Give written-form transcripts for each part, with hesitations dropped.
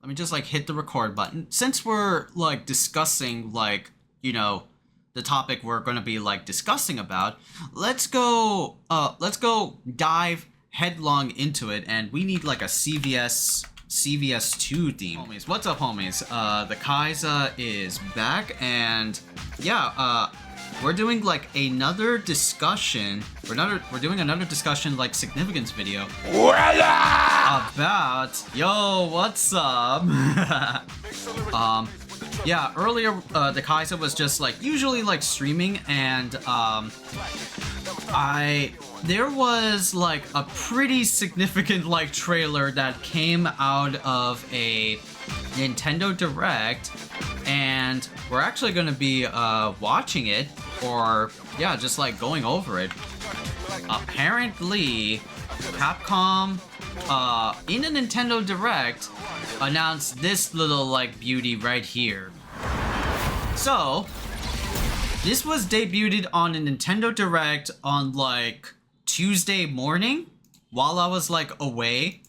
let me just like hit the record button. Since we're like discussing like, you know, the topic we're going to be like discussing about, let's go dive headlong into it. And we need like a CVS2 theme. Homies, what's up, homies? The Khaiza is back, and yeah, we're doing like another discussion. We're doing another discussion like significance video about what's up. Yeah, earlier the Khaiza was just like usually like streaming, and there was like a pretty significant like trailer that came out of a Nintendo Direct, and we're actually going to be watching it, or yeah, just like going over it. Apparently Capcom in a Nintendo Direct announced this little like beauty right here. So this was debuted on a Nintendo Direct on like Tuesday morning while I was like away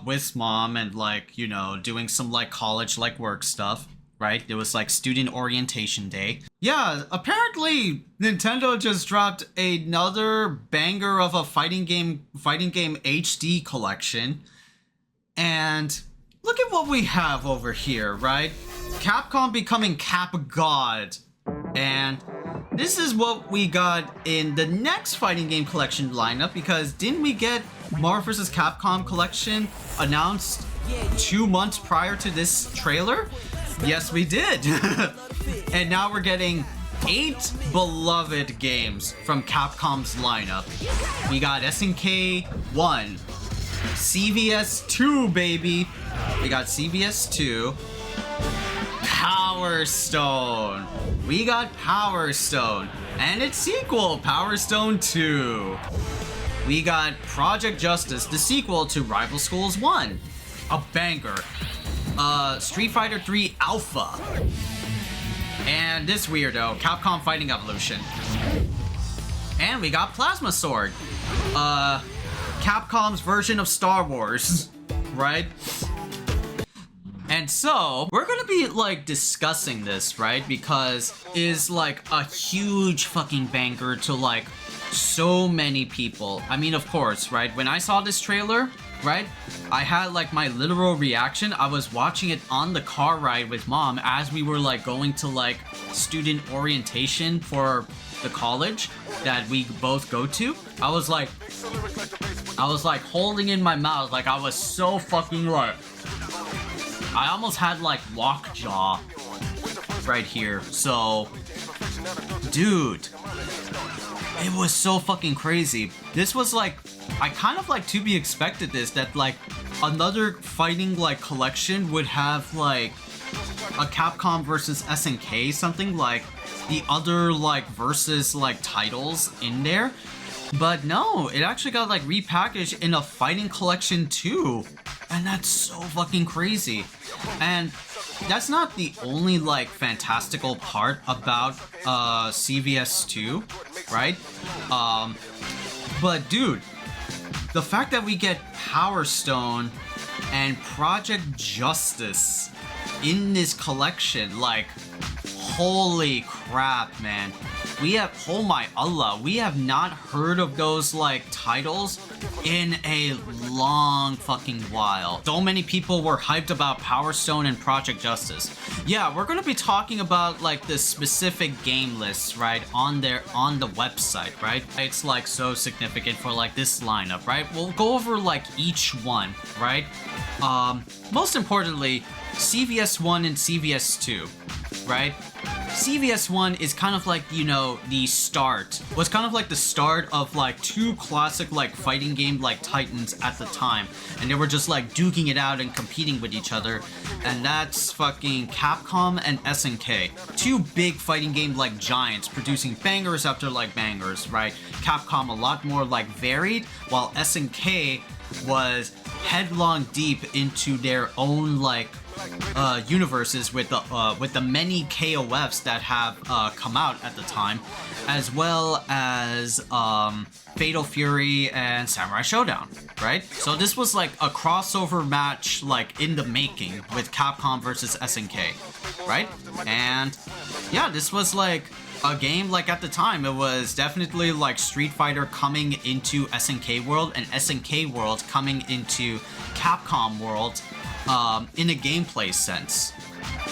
with mom and like, you know, doing some like college like work stuff, right? It was like student orientation day. Yeah, apparently Nintendo just dropped another banger of a fighting game HD collection. And look at what we have over here, right? Capcom becoming Cap God. And this is what we got in the next fighting game collection lineup, because didn't we get Marvel vs. Capcom collection announced 2 months prior to this trailer? Yes, we did. And now we're getting 8 beloved games from Capcom's lineup. We got SNK 1, CVS 2, baby. We got CVS 2. Power Stone. We got Power Stone and its sequel, Power Stone 2. We got Project Justice, the sequel to Rival Schools 1, a banger. Street Fighter 3 Alpha, and this weirdo, Capcom Fighting Evolution. And we got Plasma Sword, Capcom's version of Star Wars, right? And so we're gonna be like discussing this, right? Because it's like a huge fucking banger to like so many people. I mean, of course, right? When I saw this trailer, right, I had like my literal reaction. I was watching it on the car ride with mom as we were like going to like student orientation for the college that we both go to. I was like holding in my mouth, like I was so fucking like, I almost had like lockjaw right here. So, dude, it was so fucking crazy. This was like, I kind of like to be expected this, that like another fighting like collection would have like a Capcom versus SNK, something like the other like versus like titles in there. But no, it actually got like repackaged in a fighting collection too. And that's so fucking crazy. And that's not the only like fantastical part about CVS2, right? But dude, the fact that we get Power Stone and Project Justice in this collection, like, holy crap, man. We have, oh my Allah, we have not heard of those like titles in a long fucking while. So many people were hyped about Power Stone and Project Justice. Yeah, we're gonna be talking about like the specific game lists, right, on the website, right? It's like so significant for like this lineup, right? We'll go over like each one, right? Most importantly, CVS 1 and CVS 2, right? CVS 1 is kind of like, you know, the start. Was kind of like the start of like 2 classic like fighting game like titans at the time. And they were just like duking it out and competing with each other. And that's fucking Capcom and SNK. 2 big fighting game like giants producing bangers after like bangers, right? Capcom a lot more like varied, while SNK was headlong deep into their own like universes with the many KOFs that have come out at the time, as well as Fatal Fury and Samurai Showdown, right? So this was like a crossover match like in the making with Capcom versus SNK, right? And yeah, this was like a game like at the time it was definitely like Street Fighter coming into SNK world and SNK world coming into Capcom world in a gameplay sense.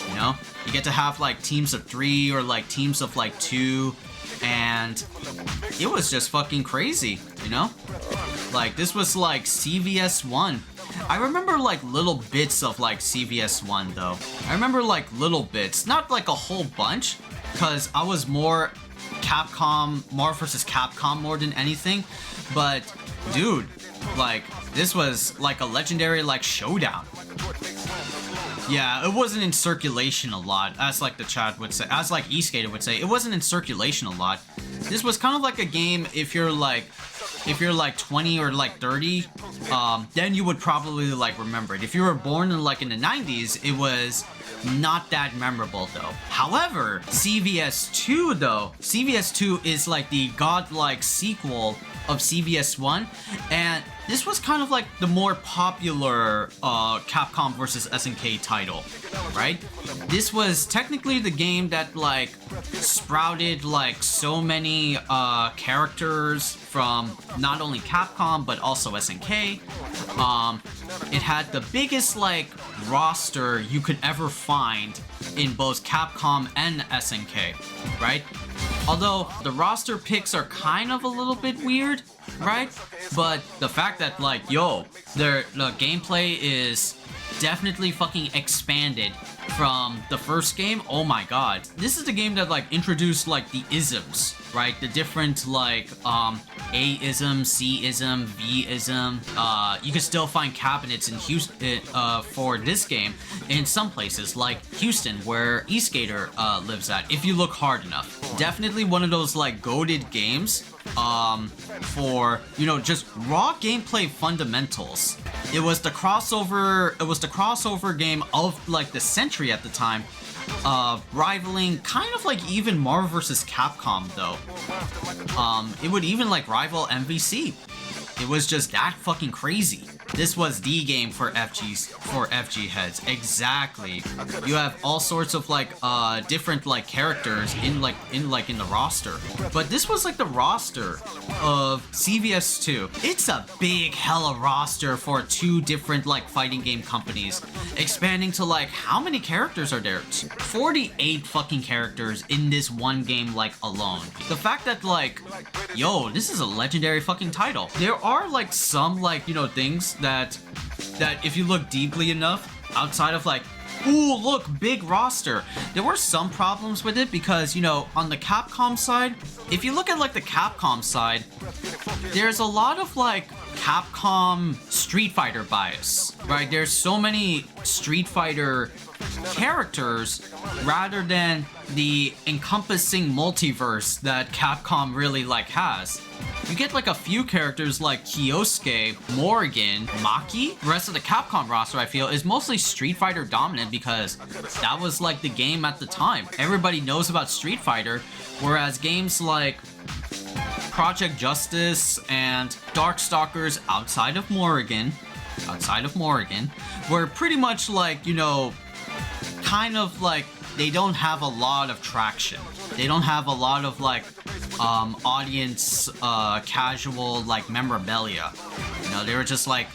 You know, you get to have like teams of 3 or like teams of like 2, and it was just fucking crazy, you know? Like this was like CVS1. I remember like little bits of like CVS1 though. I remember like little bits, not like a whole bunch, because I was more Marvel vs. Capcom more than anything. But dude, like this was like a legendary like showdown. Yeah, it wasn't in circulation a lot, as like the chat would say, as like eSkater would say, it wasn't in circulation a lot. This was kind of like a game if you're like 20 or like 30, then you would probably like remember it. If you were born in like in the 90s, it was not that memorable though. However, CVS2 is like the godlike sequel of CVS1, and this was kind of like the more popular Capcom vs. SNK title, right? This was technically the game that like sprouted like so many characters from not only Capcom but also SNK. It had the biggest like roster you could ever find in both Capcom and SNK, right? Although the roster picks are kind of a little bit weird, right? But the fact that like, the gameplay is definitely fucking expanded from the first game, oh my god. This is the game that like introduced like the isms, right? The different like A-ism, C-ism, V-ism. You can still find cabinets in Houston for this game in some places like Houston where eSkater lives at, if you look hard enough. Definitely one of those like goated games for, you know, just raw gameplay fundamentals. It was the crossover game of like the century at the time, rivaling kind of like even Marvel vs. Capcom though. It would even like rival MVC. It was just that fucking crazy. This was the game for FG heads. Exactly. You have all sorts of like different like characters in the roster. But this was like the roster of CVS2. It's a big hella roster for 2 different like fighting game companies. Expanding to like how many characters are there? 48 fucking characters in this one game like alone. The fact that like, this is a legendary fucking title. There are like some like, things that if you look deeply enough, outside of like, ooh, look, big roster, there were some problems with it because, on the Capcom side, if you look at like the Capcom side, there's a lot of like Capcom Street Fighter bias, right? There's so many Street Fighter characters rather than the encompassing multiverse that Capcom really like has. You get like a few characters like Kyosuke, Morrigan, Maki. The rest of the Capcom roster, I feel, is mostly Street Fighter dominant because that was like the game at the time. Everybody knows about Street Fighter, whereas games like Project Justice and Darkstalkers outside of Morrigan, were pretty much like, kind of like they don't have a lot of traction. They don't have a lot of like audience casual like memorabilia. They were just like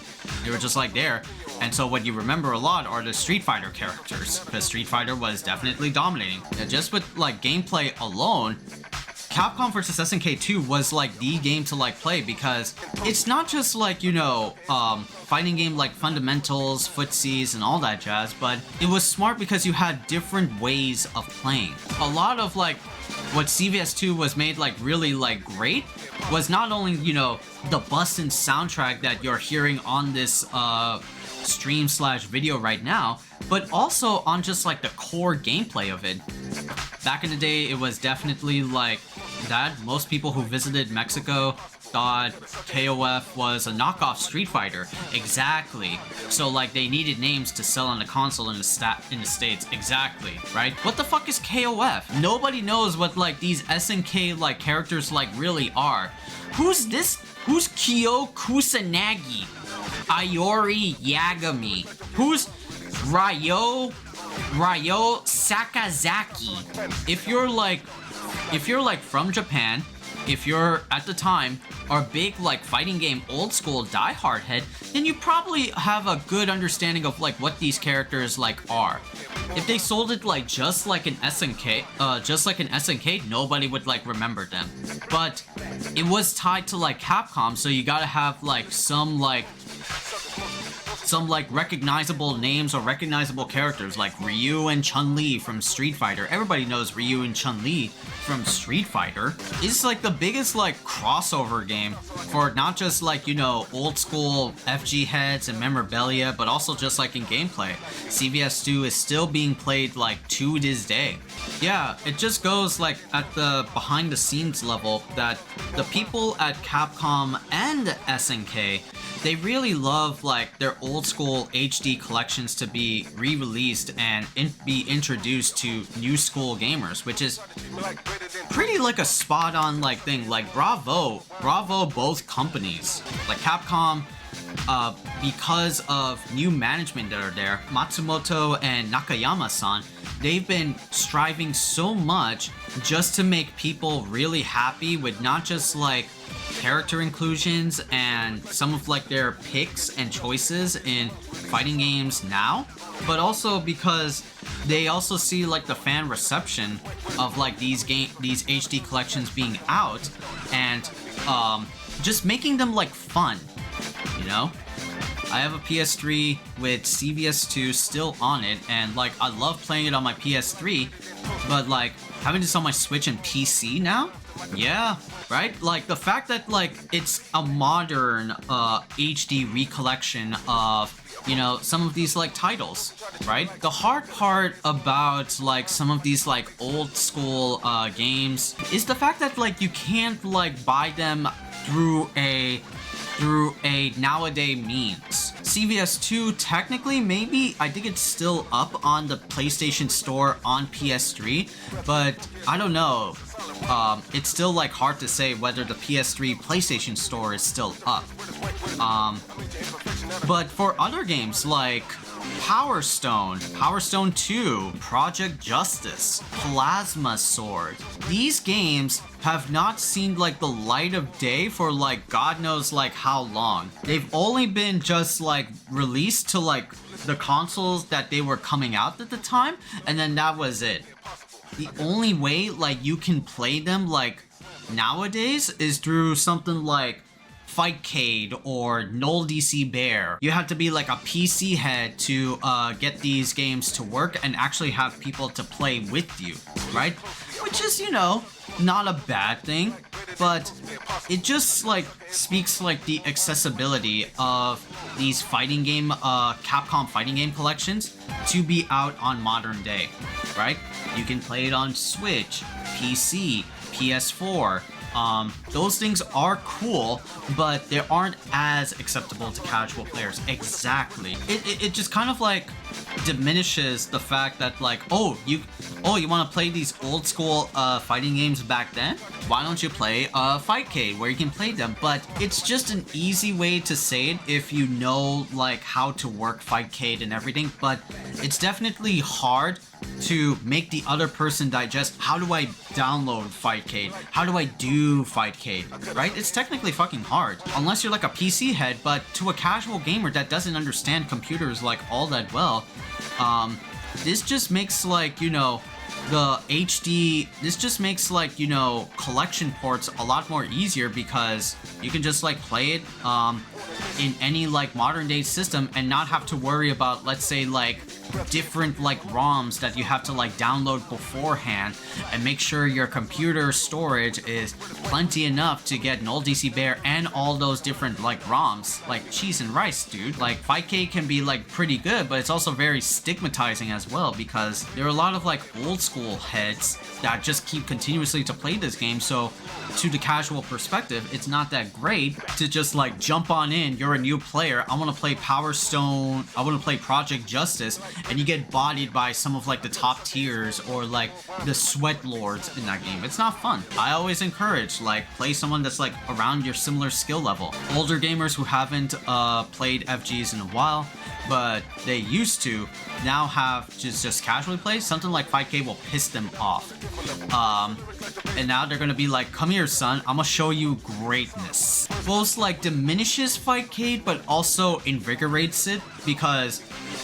there. And so what you remember a lot are the Street Fighter characters, because Street Fighter was definitely dominating. Just with like gameplay alone, Capcom vs. SNK 2 was like the game to like play because it's not just like, fighting game like fundamentals, footsies, and all that jazz, but it was smart because you had different ways of playing. A lot of like what CVS2 was made like really like great was not only, the bustin' soundtrack that you're hearing on this stream/video right now, but also on just like the core gameplay of it. Back in the day, it was definitely like that. Most people who visited Mexico thought KOF was a knockoff Street Fighter. Exactly. So like they needed names to sell on the console in the States. Exactly, right? What the fuck is KOF? Nobody knows what like these SNK like characters like really are. Who's this? Who's Kyo Kusanagi? Iori Yagami? Who's Ryo Sakazaki? If you're like from Japan, if you're at the time are big like fighting game old school diehard head, then you probably have a good understanding of like what these characters like are. If they sold it like just like an SNK, nobody would like remember them. But it was tied to like Capcom, so you gotta have like some recognizable names or recognizable characters like Ryu and Chun-Li from Street Fighter. Everybody knows Ryu and Chun-Li from Street Fighter. It's like the biggest like crossover game for not just like, you know, old school FG heads and memorabilia, but also just like in gameplay. CVS2 is still being played like to this day. Yeah, it just goes like at the behind the scenes level that the people at Capcom and SNK, they really love like their old school HD collections to be re-released and be introduced to new school gamers, which is pretty like a spot on like thing. Like bravo both companies. Like Capcom, because of new management that are there, Matsumoto and Nakayama-san, they've been striving so much just to make people really happy with not just like character inclusions and some of like their picks and choices in fighting games now, but also because they also see like the fan reception of like these HD collections being out and just making them like fun, you know? I have a PS3 with CVS2 still on it, and like I love playing it on my PS3, but like having this on my Switch and PC now? Yeah, right? Like the fact that like it's a modern HD recollection of, you know, some of these like titles, right? The hard part about like some of these like old school games is the fact that like you can't like buy them through a nowadays means. CVS2 technically, maybe, I think it's still up on the PlayStation Store on PS3, but I don't know. It's still like hard to say whether the PS3 PlayStation Store is still up. But for other games like Power Stone 2, Project Justice, Plasma Sword, these games have not seen like the light of day for like God knows like how long. They've only been just like released to like the consoles that they were coming out at the time, and then that was it. The only way like you can play them like nowadays is through something like Fightcade or Null DC Bear. You have to be like a PC head to get these games to work and actually have people to play with you, right? Which is, you know, not a bad thing, but it just like speaks like the accessibility of these fighting game, Capcom fighting game collections to be out on modern day, right? You can play it on Switch, PC, PS4. Those things are cool, but they aren't as acceptable to casual players. Exactly. It just kind of like diminishes the fact that like, oh, you want to play these old school fighting games back then? Why don't you play Fightcade where you can play them? But it's just an easy way to say it if you know like how to work Fightcade and everything, but it's definitely hard to make the other person digest, how do I download Fightcade? How do I do Fightcade? Right? It's technically fucking hard. Unless you're like a PC head, but to a casual gamer that doesn't understand computers like all that well, this just makes like, you know, this just makes like, you know, collection ports a lot more easier because you can just like play it in any like modern day system and not have to worry about, let's say, like different like ROMs that you have to like download beforehand, and make sure your computer storage is plenty enough to get Null DC Bear and all those different like ROMs. Like cheese and rice, dude. Like Fightcade can be like pretty good, but it's also very stigmatizing as well, because there are a lot of like old school heads that just keep continuously to play this game. So to the casual perspective, it's not that great to just like jump on in. You're a new player, I want to play Power Stone, I want to play Project Justice, and you get bodied by some of like the top tiers or like the sweat lords in that game. It's not fun. I always encourage like play someone that's like around your similar skill level. Older gamers who haven't played FGs in a while, but they used to, now have just casually play, something like 5K will piss them off. And now they're gonna be like, come here son, I'm gonna show you greatness. Both like diminishes Fightcade but also invigorates it, because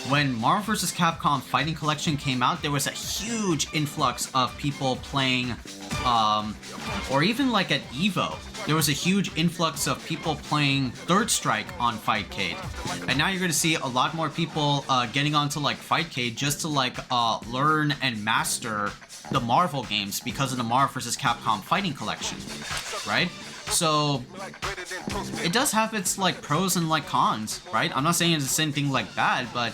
when Marvel vs. Capcom Fighting Collection came out, there was a huge influx of people playing, or even like at EVO, there was a huge influx of people playing Third Strike on Fightcade. And now you're going to see a lot more people getting onto like Fightcade just to like learn and master the Marvel games because of the Marvel vs. Capcom Fighting Collection, right? So it does have its like pros and like cons, right? I'm not saying it's the same thing like bad, but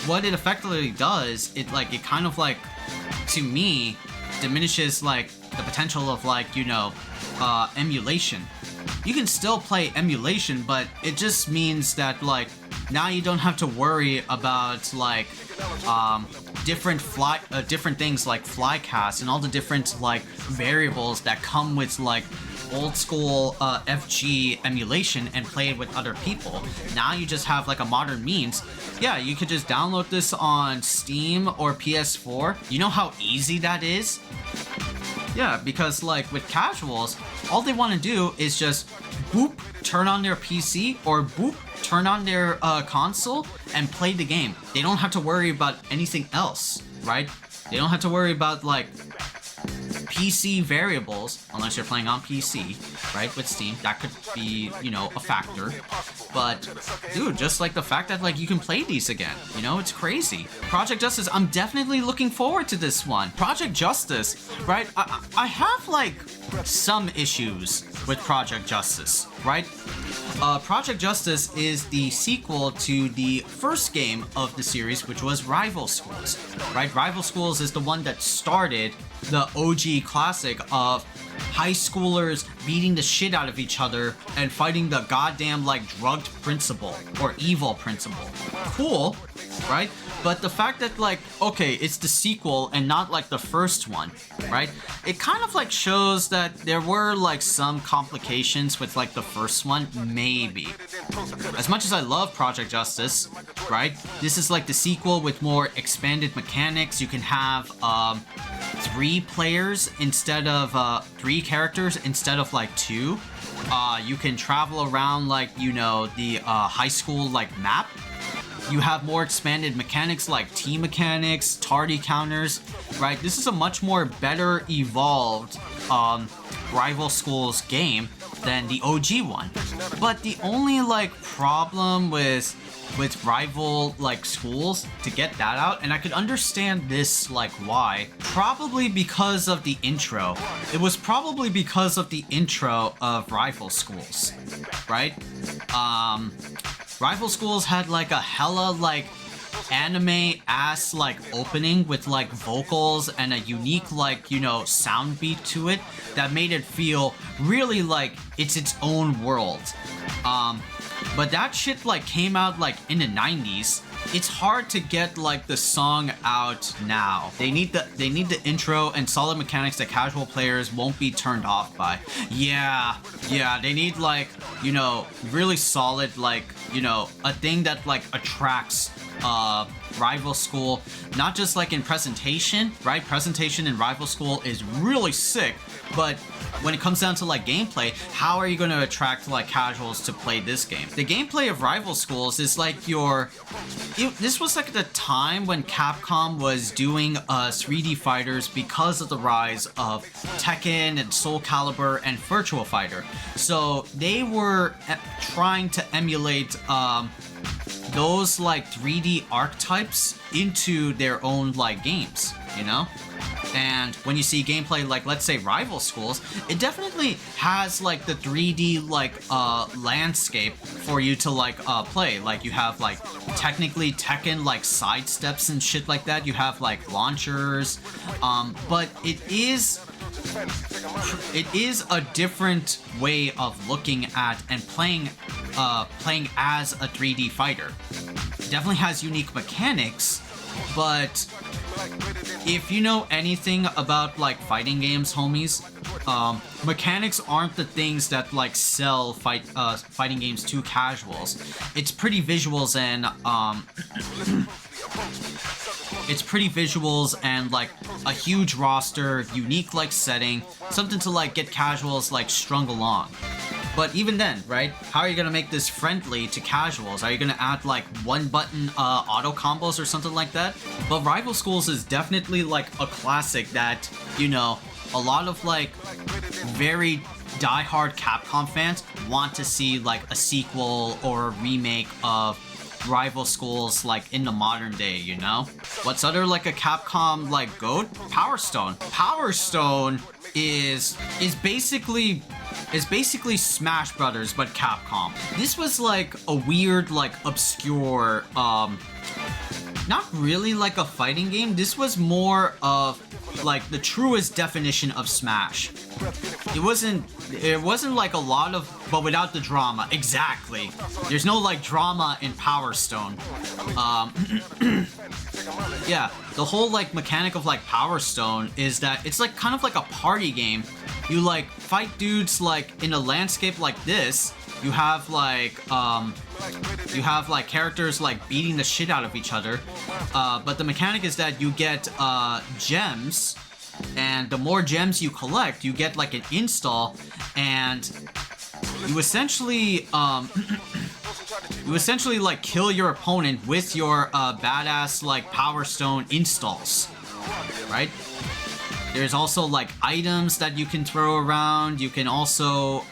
what it effectively does, it kind of like, to me, diminishes like the potential of like, you know, emulation. You can still play emulation, but it just means that like now you don't have to worry about like different things like flycast and all the different like variables that come with like old school FG emulation and play it with other people. Now you just have like a modern means. Yeah, you could just download this on Steam or PS4. You know how easy that is? Yeah, because like with casuals, all they want to do is just boop, turn on their PC, or boop, turn on their console and play the game. They don't have to worry about anything else, right? They don't have to worry about like PC variables, unless you're playing on PC, right, with Steam. That could be, you know, a factor. But, dude, just like the fact that, like, you can play these again, you know, it's crazy. Project Justice, I'm definitely looking forward to this one. Project Justice, right, I have, like, some issues with Project Justice, right? Project Justice is the sequel to the first game of the series, which was Rival Schools, right? Rival Schools is the one that started the OG classic of high schoolers beating the shit out of each other and fighting the goddamn like drugged principal or evil principal. Cool, right? But the fact that like, okay, it's the sequel and not like the first one, right? It kind of like shows that there were like some complications with like the first one, maybe. As much as I love Project Justice, right? This is like the sequel with more expanded mechanics. You can have 3 players instead of 3 characters instead of like 2. You can travel around like, you know, the high school like map. You have more expanded mechanics like team mechanics, tardy counters, right? This is a much more better evolved Rival Schools game than the OG one. But the only like problem with Rival like Schools, to get that out, and I could understand this like why, probably because of the intro. It was probably because of the intro of Rival Schools, right? Rival Schools had like a hella like anime ass like opening with like vocals and a unique like, you know, sound beat to it that made it feel really like it's its own world. But that shit like came out like in the 90s. It's hard to get like the song out now. They need the intro and solid mechanics that casual players won't be turned off by. Yeah, they need like, you know, really solid like, you know, a thing that like attracts Rival School, not just like in presentation, right? Presentation in Rival School is really sick, but when it comes down to like gameplay, how are you going to attract like casuals to play this game? The gameplay of Rival Schools is like this was like the time when Capcom was doing 3D fighters because of the rise of Tekken and Soul Calibur and Virtua Fighter. So they were trying to emulate those like 3D archetypes into their own like games, you know? And when you see gameplay like, let's say, Rival Schools, it definitely has like the 3D like landscape for you to like play. Like you have like technically Tekken like side steps and shit like that. You have like launchers, but it is a different way of looking at and playing as a 3D fighter. It definitely has unique mechanics, but if you know anything about like fighting games, homies, mechanics aren't the things that like sell fighting games to casuals. It's pretty visuals and like a huge roster, unique like setting, something to like get casuals like strung along. But even then, right? How are you gonna make this friendly to casuals? Are you gonna add like one button auto combos or something like that? But Rival Schools is definitely like a classic that, you know, a lot of like very diehard Capcom fans want to see like a sequel or a remake of Rival Schools like in the modern day, you know? What's other like a Capcom like GOAT? Power Stone. Power Stone is basically Smash Brothers but Capcom. This was like a weird like obscure not really like a fighting game. This was more of like the truest definition of Smash. It wasn't like a lot of, but without the drama. Exactly. There's no like drama in Power Stone. Yeah, the whole like mechanic of like Power Stone is that it's like kind of like a party game. You like fight dudes like in a landscape like this. You have like characters like beating the shit out of each other. But the mechanic is that you get gems, and the more gems you collect, you get like an install, and you essentially like kill your opponent with your badass like Power Stone installs, right? There's also like items that you can throw around. You can also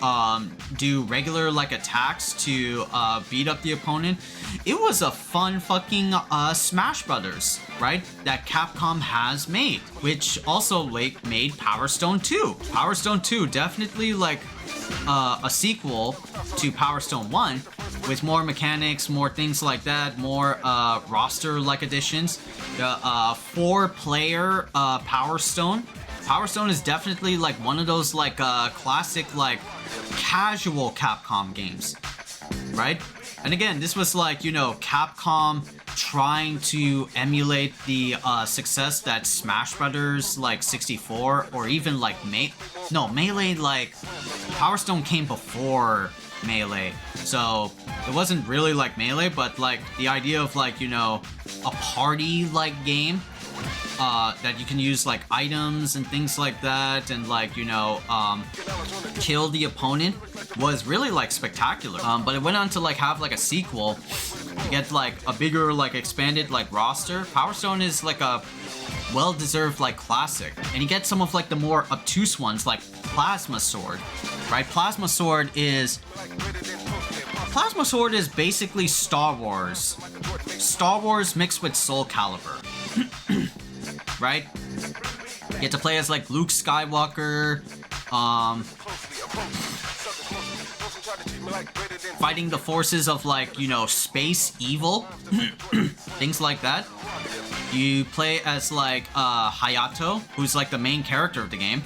do regular like attacks to beat up the opponent. It was a fun fucking Smash Brothers, right? That Capcom has made, which also like made Power Stone 2. Power Stone 2 definitely like a sequel to Power Stone 1 with more mechanics, more things like that, more roster like additions. The 4-player Power Stone. Power Stone is definitely like one of those like classic like casual Capcom games, right? And again, this was like, you know, Capcom trying to emulate the success that Smash Brothers like 64 or even like Melee, like Power Stone came before Melee, so it wasn't really like Melee, but like the idea of like, you know, a party like game that you can use like items and things like that, and like, you know, kill the opponent was really like spectacular. But it went on to like have like a sequel, get like a bigger like expanded like roster. Power Stone is like a well-deserved like classic, and you get some of like the more obtuse ones like Plasma Sword, right? Plasma Sword is basically Star Wars mixed with Soul Calibur. Right? You get to play as like Luke Skywalker, fighting the forces of like, you know, space evil, things like that. You play as like Hayato, who's like the main character of the game,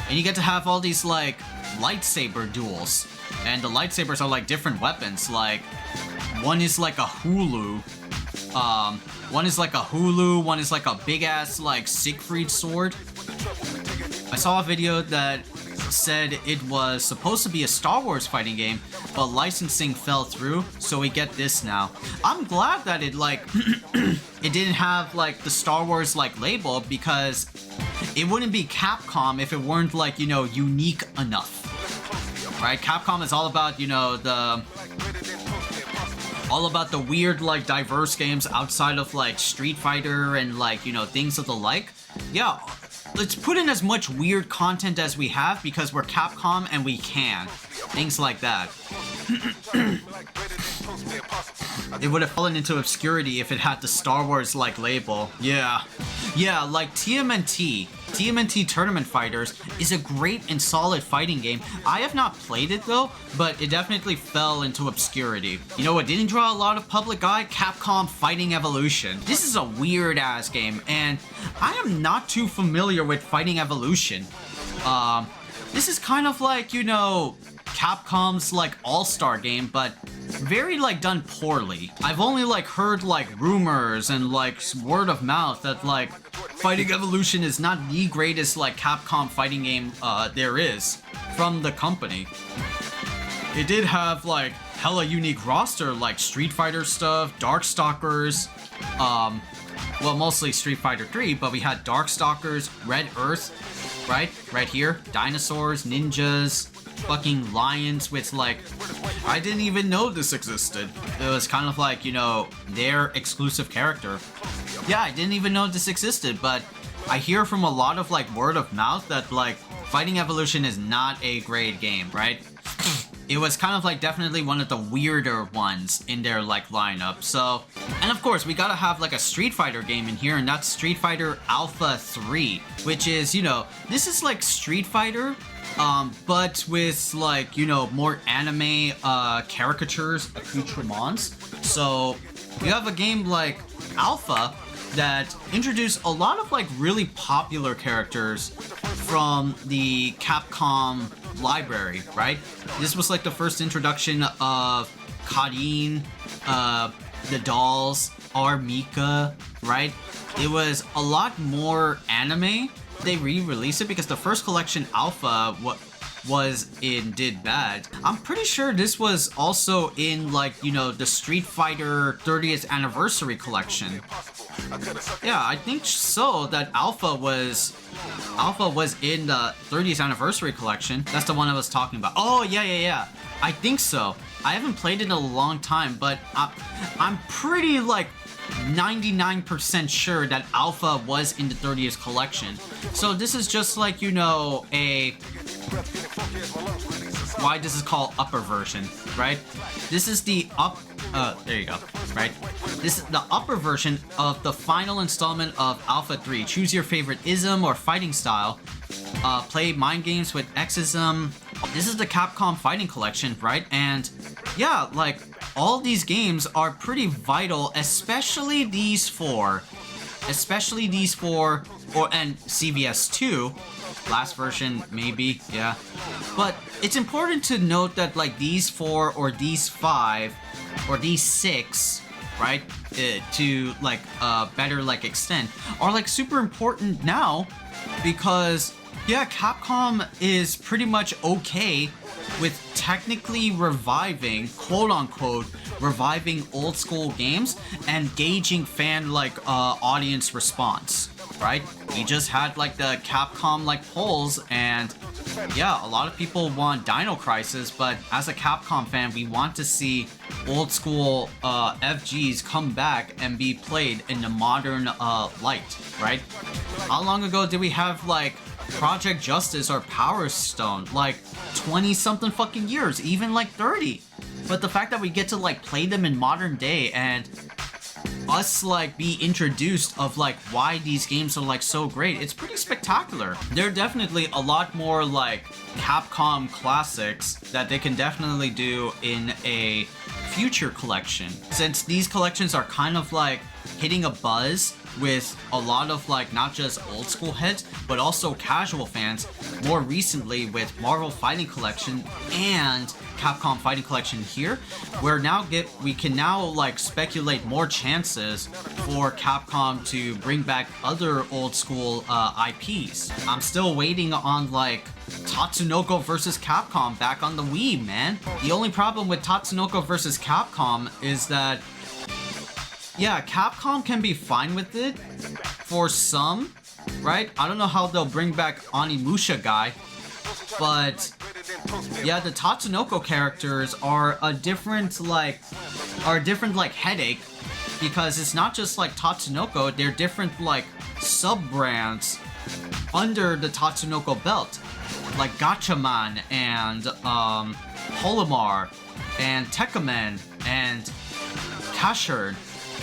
and you get to have all these like lightsaber duels, and the lightsabers are like different weapons. Like one is like a hulu. One is like a hulu, one is like a big ass like Siegfried sword. I saw a video that said it was supposed to be a Star Wars fighting game, but licensing fell through, so we get this now. I'm glad that it like it didn't have like the Star Wars like label, because it wouldn't be Capcom if it weren't like, you know, unique enough. Right? Capcom is all about, you know, the weird like diverse games outside of like Street Fighter and like, you know, things of the like. Yeah, let's put in as much weird content as we have because we're Capcom and we can. Things like that. It would have fallen into obscurity if it had the Star Wars like label. Yeah, like TMNT Tournament Fighters is a great and solid fighting game. I have not played it though, but it definitely fell into obscurity. You know what didn't draw a lot of public eye? Capcom Fighting Evolution. This is a weird ass game, and I am not too familiar with Fighting Evolution. This is kind of like, you know, Capcom's like all-star game, but very like done poorly. I've only like heard like rumors and like word of mouth that like Fighting Evolution is not the greatest like Capcom fighting game there is from the company. It did have like hella unique roster like Street Fighter stuff, Darkstalkers, well mostly Street Fighter 3, but we had Darkstalkers, Red Earth, right here, dinosaurs, ninjas, fucking lions with like, I didn't even know this existed. It was kind of like, you know, their exclusive character. Yeah, I didn't even know this existed, but I hear from a lot of like word of mouth that like Fighting Evolution is not a great game, right? It was kind of like definitely one of the weirder ones in their like lineup. So, and of course we gotta have like a Street Fighter game in here, and that's Street Fighter Alpha 3, which is, you know, this is like Street Fighter, but with like, you know, more anime caricatures, accoutrements. So you have a game like Alpha that introduced a lot of like really popular characters from the Capcom library, right? This was like the first introduction of Karin, the dolls, Mika, right? It was a lot more anime. They re-released it because the first collection, Alpha, did bad. I'm pretty sure this was also in like, you know, the Street Fighter 30th anniversary collection. Yeah, I think so, that Alpha was in the 30th anniversary collection. That's the one I was talking about. Oh, yeah. I think so. I haven't played it in a long time, but I'm pretty like 99% sure that Alpha was in the 30th collection. So this is just like, you know, why this is called upper version, right? This is the there you go, right? This is the upper version of the final installment of Alpha 3. Choose your favorite ism or fighting style. Play mind games with Xism. This is the Capcom Fighting Collection, right? And yeah, like all these games are pretty vital, especially these four. And CVS 2. Last version, maybe, yeah. But it's important to note that like these 4 or these 5 or these 6, right, to like better like extent, are like super important now, because yeah, Capcom is pretty much okay with technically reviving, quote unquote, reviving old school games and gauging fan like audience response, right? We just had like the Capcom like polls, and yeah, a lot of people want Dino Crisis, but as a Capcom fan, we want to see old school FGs come back and be played in the modern light, right? How long ago did we have like Project Justice or Power Stone? Like 20 something fucking years, even like 30. But the fact that we get to like play them in modern day and us like be introduced of like why these games are like so great, it's pretty spectacular. There are definitely a lot more like Capcom classics that they can definitely do in a future collection, since these collections are kind of like hitting a buzz with a lot of like not just old school heads but also casual fans, more recently with Marvel Fighting Collection and Capcom Fighting Collection here, we can now like speculate more chances for Capcom to bring back other old school IPs. I'm still waiting on like Tatsunoko vs. Capcom back on the Wii, man. The only problem with Tatsunoko vs. Capcom is that, yeah, Capcom can be fine with it for some, right? I don't know how they'll bring back Onimusha guy, but yeah, the Tatsunoko characters are a different headache, because it's not just like Tatsunoko, they're different like sub-brands under the Tatsunoko belt, like Gatchaman and Holomar and Tekkaman and Kashard.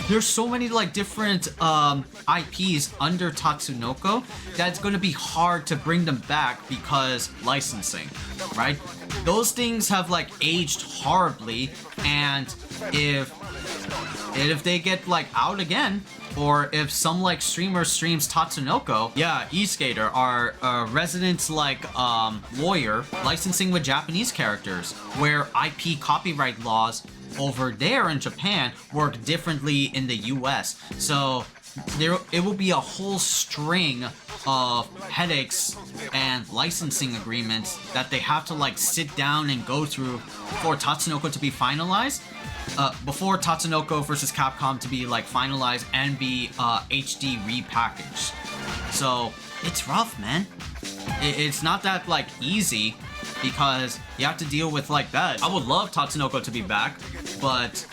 There's so many like different IPs under Tatsunoko that it's going to be hard to bring them back because licensing, right? Those things have like aged horribly, and if they get like out again, or if some like streamer streams Tatsunoko, yeah, eSkater, our resident like lawyer, licensing with Japanese characters, where IP copyright laws over there in Japan work differently in the US. So it will be a whole string of headaches and licensing agreements that they have to like sit down and go through for Tatsunoko to be finalized. Before Tatsunoko vs. Capcom to be like finalized and be HD repackaged. So it's rough, man. It's not that like easy, because you have to deal with like that. I would love Tatsunoko to be back, but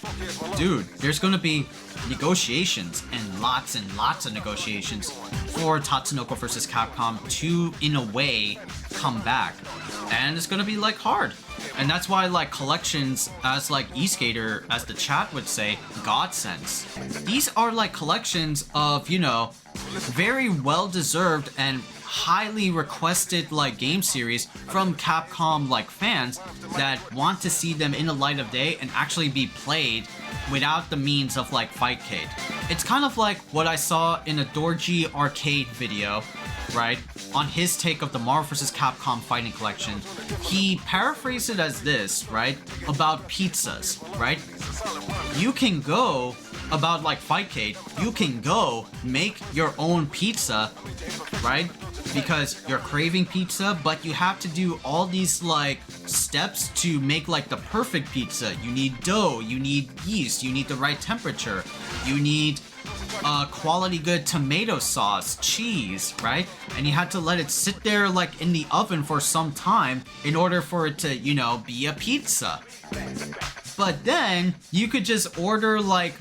dude, there's gonna be negotiations and lots of negotiations for Tatsunoko vs. Capcom to, in a way, come back. And it's gonna be like hard. And that's why like collections, as like eSkater, as the chat would say, godsends. These are like collections of, you know, very well-deserved and highly requested like game series from Capcom like fans that want to see them in the light of day and actually be played without the means of like Fightcade. It's kind of like what I saw in a Dorji Arcade video, right? On his take of the Marvel vs. Capcom Fighting Collection. He paraphrased it as this, right? About pizzas, right? You can go about like Fightcade, you can go make your own pizza, right? Because you're craving pizza, but you have to do all these like steps to make like the perfect pizza. You need dough, you need yeast, you need the right temperature, you need quality good tomato sauce, cheese, right? And you had to let it sit there like in the oven for some time in order for it to, you know, be a pizza. But then you could just order like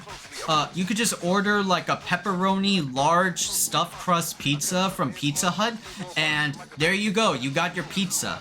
a pepperoni large stuffed crust pizza from Pizza Hut, and there you go, you got your pizza.